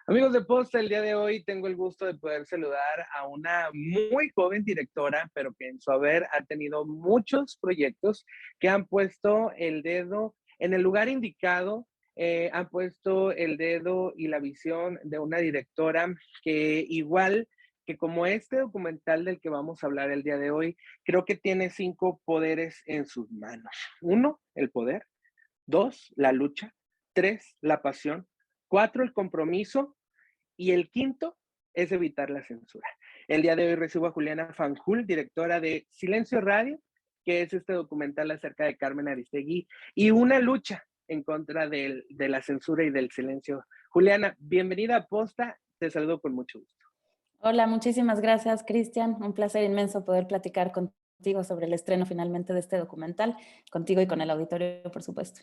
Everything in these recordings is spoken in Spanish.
Amigos de Posta, el día de hoy tengo el gusto de poder saludar a una muy joven directora, pero que en su haber ha tenido muchos proyectos que han puesto el dedo en el lugar indicado, han puesto el dedo y la visión de una directora que igual que como este documental del que vamos a hablar el día de hoy, creo que tiene 5 poderes en sus manos. Uno, el poder. 2, la lucha. 3, la pasión. 4, el compromiso. Y el quinto es evitar la censura. El día de hoy recibo a Juliana Fanjul, directora de Silencio Radio, que es este documental acerca de Carmen Aristegui y una lucha en contra de la censura y del silencio. Juliana, bienvenida a Posta, te saludo con mucho gusto. Hola, muchísimas gracias, Cristian. Un placer inmenso poder platicar contigo sobre el estreno finalmente de este documental, contigo y con el auditorio, por supuesto.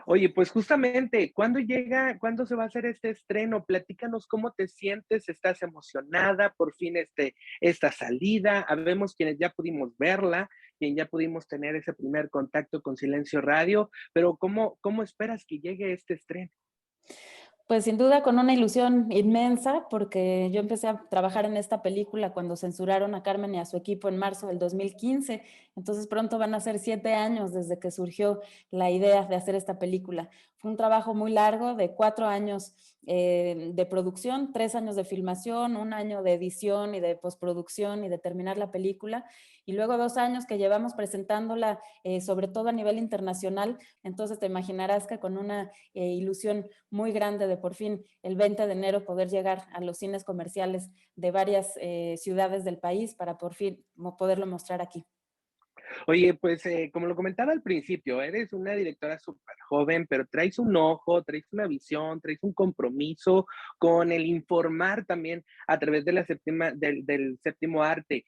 Oye, pues justamente, ¿cuándo llega, cuándo se va a hacer este estreno? Platícanos cómo te sientes, ¿estás emocionada por fin esta salida? Habemos quienes ya pudimos verla, quien ya pudimos tener ese primer contacto con Silencio Radio, pero ¿cómo esperas que llegue este estreno? Pues sin duda con una ilusión inmensa, porque yo empecé a trabajar en esta película cuando censuraron a Carmen y a su equipo en marzo del 2015. Entonces pronto van a ser 7 años desde que surgió la idea de hacer esta película. Fue un trabajo muy largo de 4 años de producción, 3 años de filmación, 1 año de edición y de postproducción y de terminar la película, y luego 2 años que llevamos presentándola, sobre todo a nivel internacional. Entonces te imaginarás que con una ilusión muy grande de por fin el 20 de enero poder llegar a los cines comerciales de varias ciudades del país para por fin poderlo mostrar aquí. Oye, pues, como lo comentaba al principio, eres una directora súper joven, pero traes un ojo, traes una visión, traes un compromiso con el informar también a través de la séptima del séptimo arte.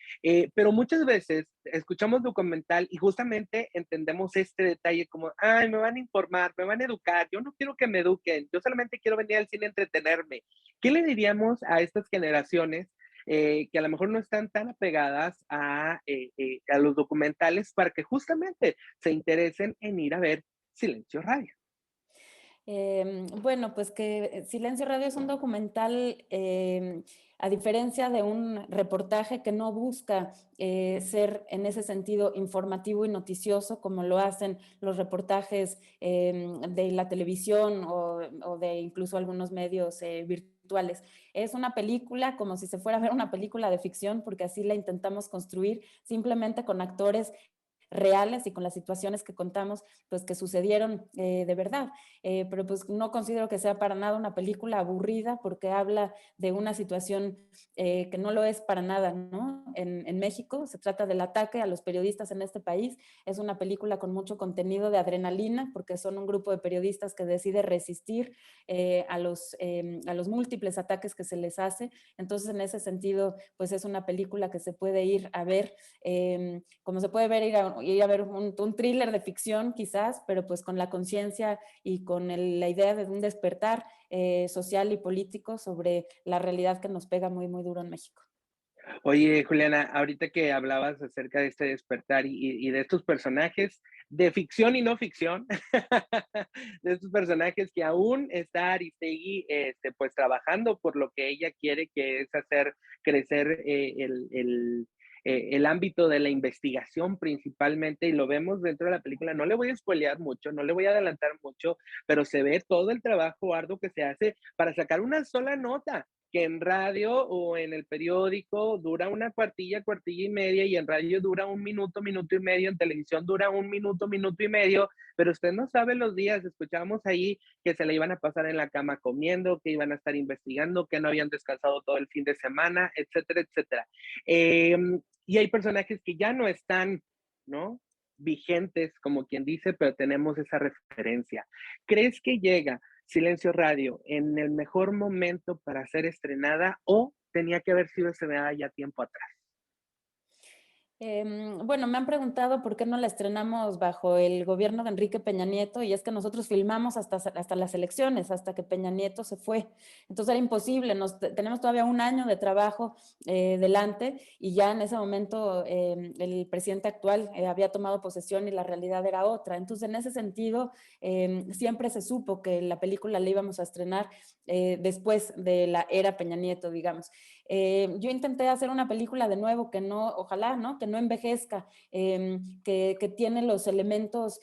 Pero muchas veces escuchamos documental y justamente entendemos este detalle como: "Ay, me van a informar, me van a educar, yo no quiero que me eduquen, yo solamente quiero venir al cine a entretenerme". ¿Qué le diríamos a estas generaciones que a lo mejor no están tan apegadas a los documentales para que justamente se interesen en ir a ver Silencio Radio? Bueno, pues que Silencio Radio es un documental, a diferencia de un reportaje que no busca ser en ese sentido informativo y noticioso como lo hacen los reportajes de la televisión o de incluso algunos medios virtuales. Es una película como si se fuera a ver una película de ficción, porque así la intentamos construir simplemente con actores reales y con las situaciones que contamos, pues que sucedieron de verdad. Pero pues no considero que sea para nada una película aburrida porque habla de una situación que no lo es para nada, ¿no? En México se trata del ataque a los periodistas en este país. Es una película con mucho contenido de adrenalina porque son un grupo de periodistas que decide resistir a los múltiples ataques que se les hace. Entonces, en ese sentido, pues es una película que se puede ir a ver, como se puede ver, ir a ver un thriller de ficción quizás, pero pues con la conciencia y con la idea de un despertar social y político sobre la realidad que nos pega muy, muy duro en México. Oye, Juliana, ahorita que hablabas acerca de este despertar y de estos personajes de ficción y no ficción, de estos personajes que aún está Aristegui, pues trabajando por lo que ella quiere, que es hacer crecer el ámbito de la investigación principalmente, y lo vemos dentro de la película. No le voy a spoilear mucho, no le voy a adelantar mucho, pero se ve todo el trabajo arduo que se hace para sacar una sola nota que en radio o en el periódico dura una cuartilla, cuartilla y media, y en radio dura 1 minuto, minuto y medio, en televisión dura 1 minuto, minuto y medio, pero usted no sabe los días, escuchamos ahí que se le iban a pasar en la cama comiendo, que iban a estar investigando, que no habían descansado todo el fin de semana, etcétera, etcétera. Y hay personajes que ya no están, ¿no? Vigentes, como quien dice, pero tenemos esa referencia. ¿Crees que llega Silencio Radio en el mejor momento para ser estrenada o tenía que haber sido estrenada ya tiempo atrás? Bueno, me han preguntado por qué no la estrenamos bajo el gobierno de Enrique Peña Nieto, y es que nosotros filmamos hasta las elecciones, hasta que Peña Nieto se fue. Entonces era imposible, tenemos todavía un año de trabajo delante, y ya en ese momento el presidente actual había tomado posesión y la realidad era otra. Entonces en ese sentido siempre se supo que la película la íbamos a estrenar después de la era Peña Nieto, digamos. Yo intenté hacer una película de nuevo que no, ojalá, ¿no? Que no envejezca, que tiene los elementos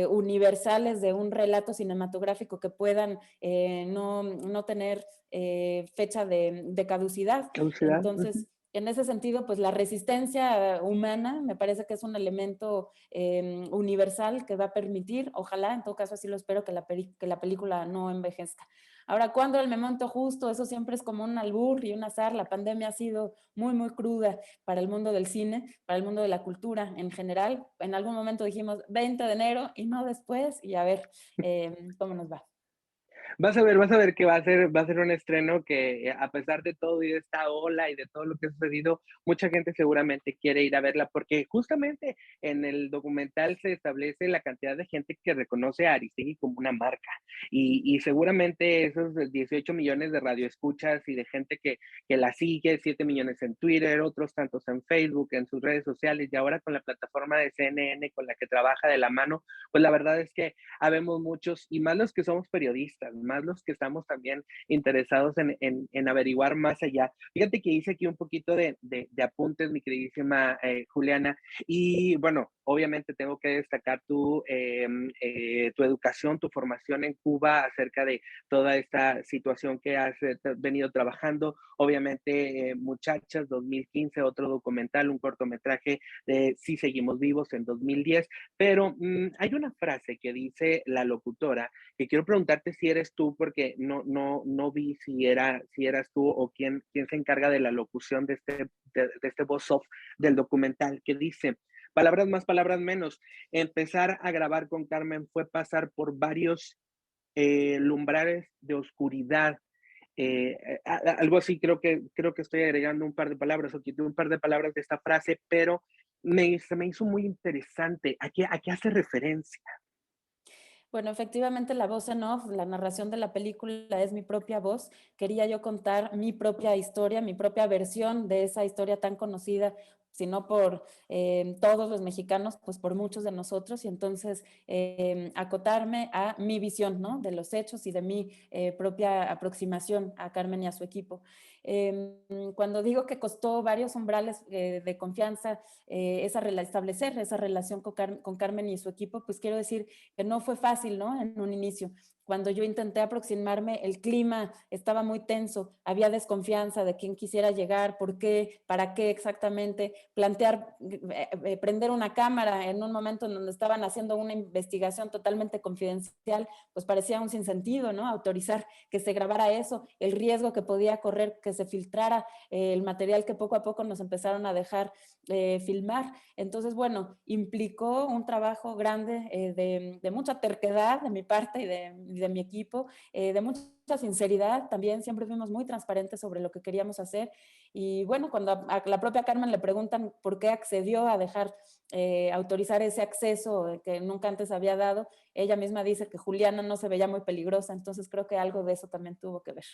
universales de un relato cinematográfico que puedan no tener fecha de caducidad. Caducidad. Entonces, en ese sentido, pues la resistencia humana me parece que es un elemento universal que va a permitir, ojalá, en todo caso así lo espero, que la película no envejezca. Ahora, ¿cuándo el momento justo? Eso siempre es como un albur y un azar. La pandemia ha sido muy, muy cruda para el mundo del cine, para el mundo de la cultura en general. En algún momento dijimos 20 de enero y no después, y a ver cómo nos va. Vas a ver que va a ser un estreno que a pesar de todo y de esta ola y de todo lo que ha sucedido, mucha gente seguramente quiere ir a verla porque justamente en el documental se establece la cantidad de gente que reconoce a Aristegui como una marca y seguramente esos 18 millones de radioescuchas y de gente que la sigue, 7 millones en Twitter, otros tantos en Facebook, en sus redes sociales y ahora con la plataforma de CNN con la que trabaja de la mano, pues la verdad es que habemos muchos, y más los que somos periodistas, más los que estamos también interesados en averiguar más allá. Fíjate que hice aquí un poquito de apuntes, mi queridísima Juliana, y bueno, obviamente tengo que destacar tu educación, tu formación en Cuba acerca de toda esta situación que has venido trabajando. Obviamente, Muchachas 2015, otro documental, un cortometraje de Si Seguimos Vivos en 2010, pero hay una frase que dice la locutora que quiero preguntarte si eres tú, porque no vi si eras tú o quién se encarga de la locución de este voice-off del documental, que dice, palabras más, palabras menos, empezar a grabar con Carmen fue pasar por varios lumbrares de oscuridad, algo así, creo que estoy agregando un par de palabras o quité un par de palabras de esta frase, pero se me hizo muy interesante. A qué hace referencia? Bueno, efectivamente la voz en off, la narración de la película es mi propia voz. Quería yo contar mi propia historia, mi propia versión de esa historia tan conocida, si no por todos los mexicanos, pues por muchos de nosotros, y entonces acotarme a mi visión, ¿no? De los hechos y de mi propia aproximación a Carmen y a su equipo. Cuando digo que costó varios umbrales de confianza establecer esa relación con Carmen y su equipo, pues quiero decir que no fue fácil, ¿no? En un inicio. Cuando yo intenté aproximarme, el clima estaba muy tenso, había desconfianza de quién quisiera llegar, por qué, para qué exactamente, plantear, prender una cámara en un momento en donde estaban haciendo una investigación totalmente confidencial, pues parecía un sinsentido, ¿no? Autorizar que se grabara eso, el riesgo que podía correr, que se filtrara el material que poco a poco nos empezaron a dejar filmar. Entonces, bueno, implicó un trabajo grande de mucha terquedad de mi parte y de mi equipo, de mucha sinceridad también, siempre fuimos muy transparentes sobre lo que queríamos hacer. Y bueno, cuando a la propia Carmen le preguntan por qué accedió a dejar autorizar ese acceso que nunca antes había dado, ella misma dice que Juliana no se veía muy peligrosa, entonces creo que algo de eso también tuvo que ver.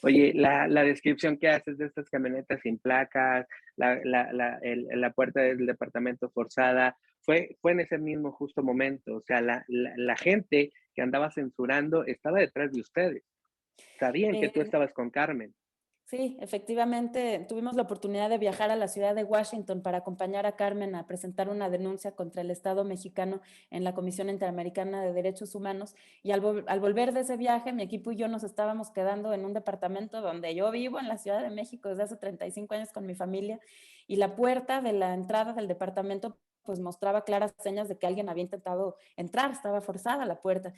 Oye, la descripción que haces de estas camionetas sin placas, la puerta del departamento forzada, fue en ese mismo justo momento. O sea, la gente que andaba censurando estaba detrás de ustedes. Sabían que tú Eh, estabas con Carmen. Sí, efectivamente, tuvimos la oportunidad de viajar a la ciudad de Washington para acompañar a Carmen a presentar una denuncia contra el Estado mexicano en la Comisión Interamericana de Derechos Humanos. Y al volver de ese viaje, mi equipo y yo nos estábamos quedando en un departamento donde yo vivo en la Ciudad de México desde hace 35 años con mi familia. Y la puerta de la entrada del departamento pues mostraba claras señas de que alguien había intentado entrar, estaba forzada la puerta.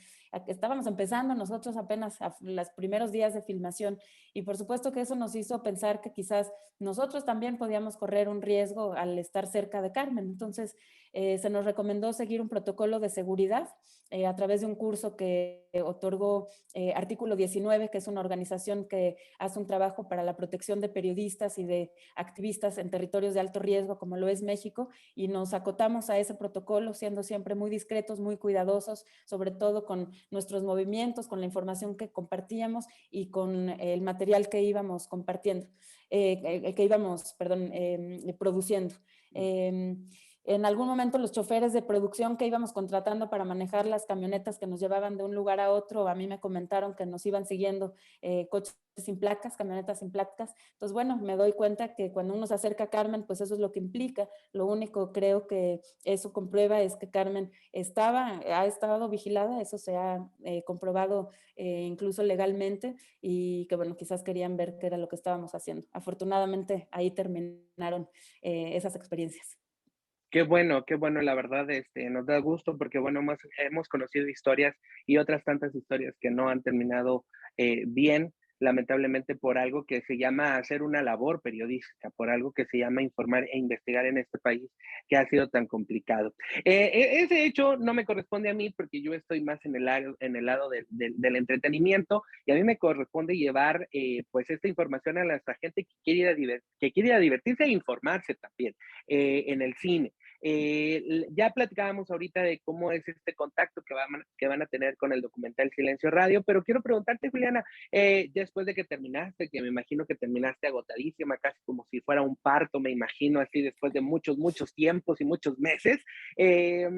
Estábamos empezando nosotros apenas a los primeros días de filmación, y por supuesto que eso nos hizo pensar que quizás nosotros también podíamos correr un riesgo al estar cerca de Carmen. Entonces, se nos recomendó seguir un protocolo de seguridad a través de un curso que otorgó Artículo 19, que es una organización que hace un trabajo para la protección de periodistas y de activistas en territorios de alto riesgo, como lo es México, y nos acotamos a ese protocolo, siendo siempre muy discretos, muy cuidadosos, sobre todo con nuestros movimientos, con la información que compartíamos y con el material que íbamos compartiendo, que íbamos, perdón, produciendo. En algún momento los choferes de producción que íbamos contratando para manejar las camionetas que nos llevaban de un lugar a otro, a mí me comentaron que nos iban siguiendo coches sin placas, camionetas sin placas. Entonces, bueno, me doy cuenta que cuando uno se acerca a Carmen, pues eso es lo que implica. Lo único creo que eso comprueba es que Carmen ha estado vigilada, eso se ha comprobado incluso legalmente, y que bueno, quizás querían ver qué era lo que estábamos haciendo. Afortunadamente ahí terminaron esas experiencias. Qué bueno, la verdad, nos da gusto porque, bueno, hemos conocido historias y otras tantas historias que no han terminado bien, lamentablemente por algo que se llama hacer una labor periodística, por algo que se llama informar e investigar en este país que ha sido tan complicado. Ese hecho no me corresponde a mí porque yo estoy más en el lado del entretenimiento y a mí me corresponde llevar pues esta información a la gente que quiere ir a divertirse e informarse también en el cine. Ya platicábamos ahorita de cómo es este contacto que van a tener con el documental Silencio Radio, pero quiero preguntarte, Juliana, después de que terminaste, que me imagino que terminaste agotadísima, casi como si fuera un parto, me imagino, así después de muchos, muchos tiempos y muchos meses, eh,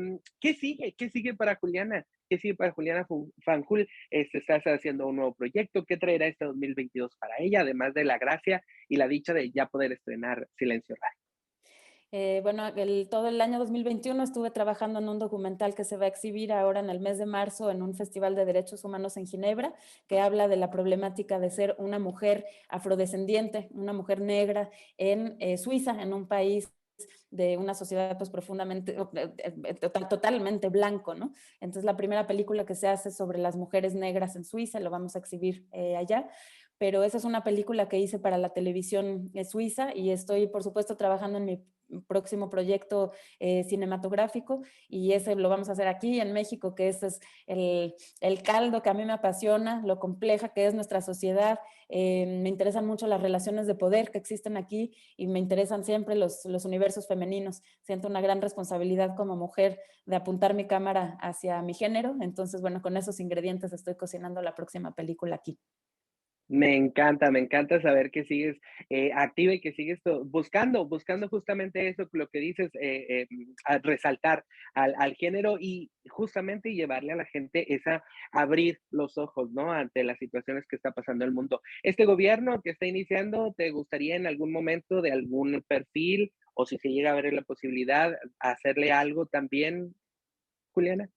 ¿qué sigue? ¿Qué sigue para Juliana? ¿Qué sigue para Juliana Fanjul? ¿Estás haciendo un nuevo proyecto? ¿Qué traerá este 2022 para ella, además de la gracia y la dicha de ya poder estrenar Silencio Radio? Bueno, todo el año 2021 estuve trabajando en un documental que se va a exhibir ahora en el mes de marzo en un festival de derechos humanos en Ginebra, que habla de la problemática de ser una mujer afrodescendiente, una mujer negra en Suiza, en un país de una sociedad pues profundamente, totalmente blanco, ¿no? Entonces la primera película que se hace sobre las mujeres negras en Suiza, lo vamos a exhibir allá, pero esa es una película que hice para la televisión suiza y estoy por supuesto trabajando en mi próximo proyecto cinematográfico, y ese lo vamos a hacer aquí en México, que ese es el caldo que a mí me apasiona, lo compleja que es nuestra sociedad. Me interesan mucho las relaciones de poder que existen aquí y me interesan siempre los universos femeninos. Siento una gran responsabilidad como mujer de apuntar mi cámara hacia mi género, entonces bueno, con esos ingredientes estoy cocinando la próxima película aquí. Me encanta saber que sigues activa y que sigues buscando justamente eso, lo que dices, a resaltar al género y justamente llevarle a la gente abrir los ojos, ¿no? Ante las situaciones que está pasando el mundo. Este gobierno que está iniciando, ¿te gustaría en algún momento de algún perfil o si se llega a ver la posibilidad, hacerle algo también, Juliana?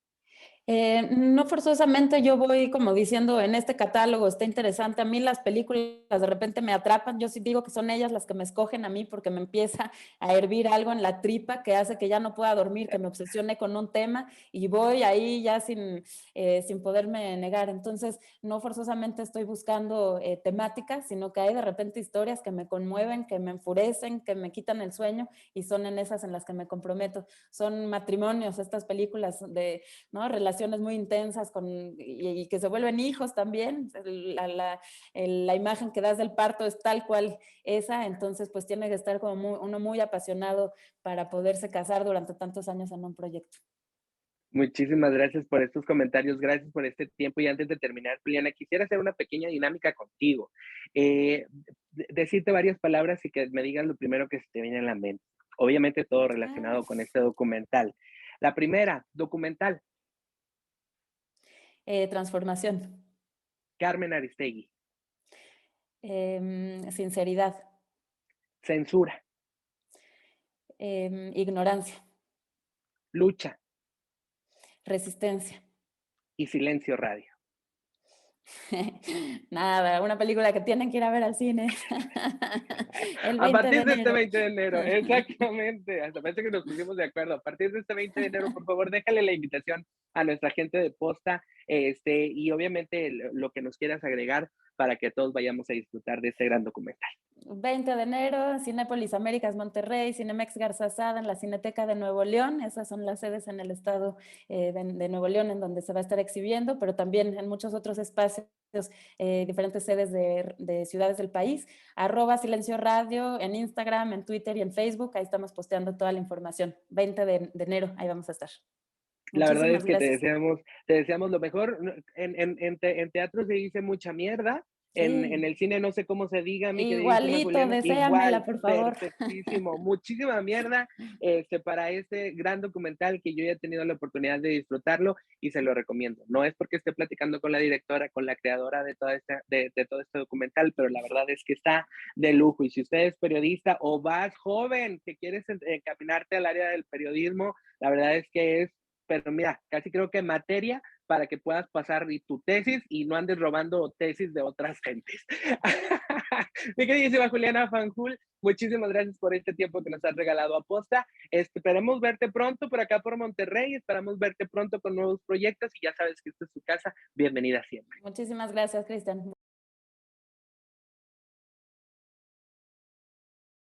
No forzosamente yo voy como diciendo en este catálogo está interesante. A mí las películas de repente me atrapan. Yo sí digo que son ellas las que me escogen a mí porque me empieza a hervir algo en la tripa que hace que ya no pueda dormir, que me obsesione con un tema y voy ahí ya sin poderme negar. Entonces, no forzosamente estoy buscando temáticas, sino que hay de repente historias que me conmueven, que me enfurecen, que me quitan el sueño y son en esas en las que me comprometo. Son matrimonios, estas películas de, ¿no? Relaciones muy intensas y que se vuelven hijos también. La imagen que das del parto es tal cual esa, entonces pues tiene que estar como uno muy apasionado para poderse casar durante tantos años en un proyecto. Muchísimas gracias por estos comentarios, gracias por este tiempo. Y antes de terminar, Juliana, quisiera hacer una pequeña dinámica contigo. Decirte varias palabras y que me digas lo primero que se te viene a la mente. Obviamente todo Ah, relacionado con este documental. La primera, documental, transformación, Carmen Aristegui. sinceridad, Censura, ignorancia, lucha resistencia. y silencio radio. Nada, una película que tienen que ir a ver al cine el A 20 de partir de este enero. 20 de enero, exactamente, hasta parece que nos pusimos de acuerdo. A partir de este 20 de enero, por favor, déjale la invitación a nuestra gente de Posta, y obviamente lo que nos quieras agregar para que todos vayamos a disfrutar de este gran documental. 20 de enero, Cinépolis Américas Monterrey, Cinemex Garza Sada en la Cineteca de Nuevo León. Esas son las sedes en el estado de Nuevo León en donde se va a estar exhibiendo, pero también en muchos otros espacios, diferentes sedes de ciudades del país. @Silencio Radio en Instagram, en Twitter y en Facebook. Ahí estamos posteando toda la información. 20 de enero, ahí vamos a estar. La verdad es Muchísimas que gracias. te deseamos lo mejor. En teatro se dice mucha mierda, en Sí, el cine no sé cómo se diga, mi queridísima igualito, Juliana, igual, deséamela, por favor. perfectísimo, muchísima mierda, para este gran documental que yo ya he tenido la oportunidad de disfrutarlo y se lo recomiendo. No es porque esté platicando con la directora, con la creadora de, de todo este documental, pero la verdad es que está de lujo. Y si usted es periodista o vas joven que quieres encaminarte al área del periodismo, la verdad es que es, pero mira, casi creo que materia para que puedas pasar tu tesis y no andes robando tesis de otras gentes. Mi queridísima Juliana Fanjul, muchísimas gracias por este tiempo que nos has regalado a posta. Esperemos verte pronto por acá por Monterrey, esperamos verte pronto con nuevos proyectos y ya sabes que esta es tu casa, bienvenida siempre. Muchísimas gracias, Cristian.